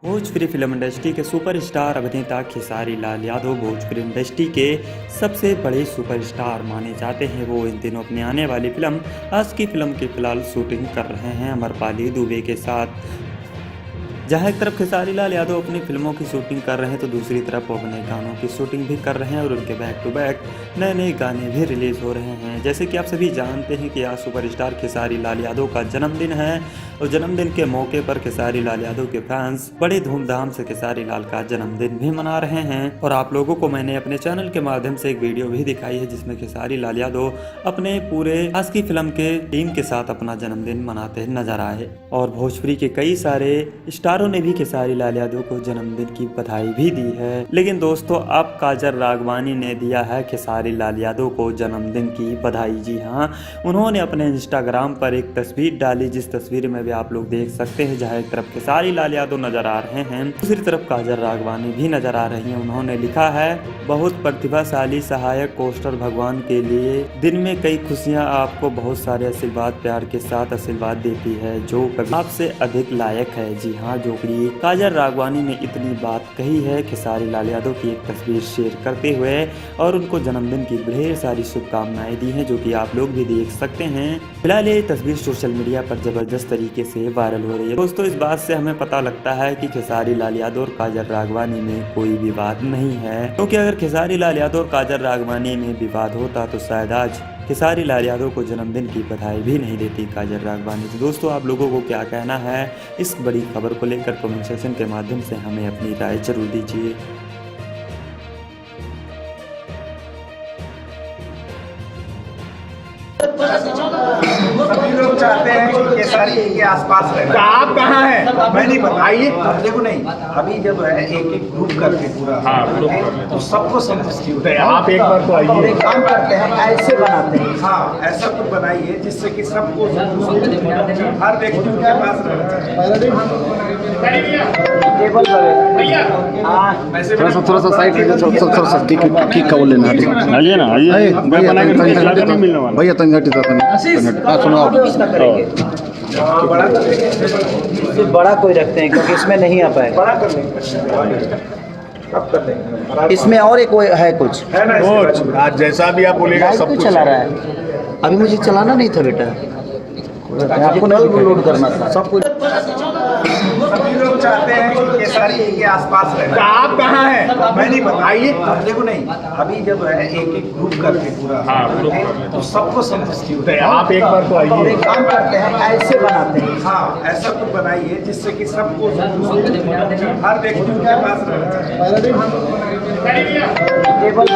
Bhojpuri film industry के superstar अभिनेता Khesari Lal Yadav Bhojpuri industry के सबसे बड़े सुपरस्टार माने जाते हैं। वो इन दिनों अपनी आने वाली फिल्म आज की फिल्म की फिलहाल शूटिंग कर रहे हैं अमरपाली दुबे के साथ। जहाँ एक तरफ खेसारी लाल यादव अपनी फिल्मों की शूटिंग कर रहे हैं तो दूसरी तरफ वो अपने गानों की शूटिंग भी कर रहे हैं और उनके बैक टू बैक नए नए गाने भी रिलीज हो रहे हैं। जैसे कि आप सभी जानते हैं कि आज सुपरस्टार खेसारी लाल यादव का जन्मदिन है और जन्मदिन के मौके पर खेसारी लाल यादव के फैंस बड़े धूमधाम से खेसारी लाल का जन्मदिन भी मना रहे हैं। और आप लोगों को मैंने अपने चैनल के माध्यम से एक वीडियो भी दिखाई है जिसमें खेसारी लाल यादव अपने पूरे आज की फिल्म के टीम के साथ अपना जन्मदिन मनाते नजर आए। और भोजपुरी के कई सारे स्टारों ने भी खेसारी लाल यादव को जन्मदिन की बधाई भी दी है। लेकिन दोस्तों अब काजल राघवानी ने दिया है खेसारी लाल यादव को जन्मदिन की बधाई। जी हाँ, उन्होंने अपने इंस्टाग्राम पर एक तस्वीर डाली जिस तस्वीर में भी आप लोग देख सकते हैं जहाँ एक तरफ खेसारी लाल यादव नजर आ रहे हैं, दूसरी तरफ काजल राघवानी भी नजर आ रही हैं। उन्होंने लिखा है, बहुत प्रतिभाशाली सहायक कोस्टर भगवान के लिए दिन में कई खुशियाँ आपको बहुत सारे आशीर्वाद प्यार के साथ आशीर्वाद देती है जो कभी आपसे अधिक लायक है। जी हाँ, जो कि काजल राघवानी ने इतनी बात कही है खेसारी लाल यादव की एक तस्वीर शेयर करते हुए और उनको जन्मदिन की ढेर सारी शुभकामनाएं दी हैं जो कि आप लोग भी देख सकते हैं। फिलहाल ये तस्वीर सोशल मीडिया पर जबरदस्त तरीके से वायरल हो रही है। दोस्तों इस बात से हमें पता लगता है कि खेसारी लाल यादव और काजल राघवानी में कोई विवाद नहीं है, क्योंकि अगर खेसारी लाल यादव और काजल राघवानी में विवाद होता तो शायद आज खेसारी लाल यादव को जन्मदिन की बधाई भी नहीं देती काजल राघवानी। तो दोस्तों आप लोगों को क्या कहना है इस बड़ी खबर को लेकर कमेंट सेक्शन के माध्यम से हमें अपनी राय जरूर दीजिए। सभी लोग चाहते हैं कि केसारी के आसपास रहे। आप कहाँ हैं? मैं नहीं बताइए। देखो नहीं, अभी जब है एक एक ग्रुप करके पूरा तो सबको संतुष्टि होती है। आप एक बार तो आइए। एक काम करते हैं, ऐसे बनाते हैं। हाँ, ऐसा कुछ बनाइए जिससे कि सबको हर व्यक्ति के पास टेबल थोड़ा सा साइड थोड़ा सा ठीक का बोल लेना। आइए ना, आइए। भैया तंगटी सुनो आप बड़ा कोई रखते हैं क्योंकि इसमें नहीं आ पाएगा। बड़ा कर लेंगे। इसमें और एक है कुछ आज जैसा भी आप बोलेगा लाइट सब क्यों कुछ चला रहा है? अभी मुझे चलाना नहीं था बेटा, आपको नहीं लोड करना था। सब कुछ सभी लोग चाहते हैं कि केसारी के आसपास रहे। आप कहाँ हैं? मैं नहीं बताइए। देखो नहीं, अभी जब है एक एक ग्रुप करके पूरा तो सबको संतुष्टि होती है। आप एक बार तो आइए। एक काम करते हैं, ऐसे बनाते हैं। हाँ, ऐसा कुछ बनाइए जिससे कि सबको हर व्यक्ति के पास टेबल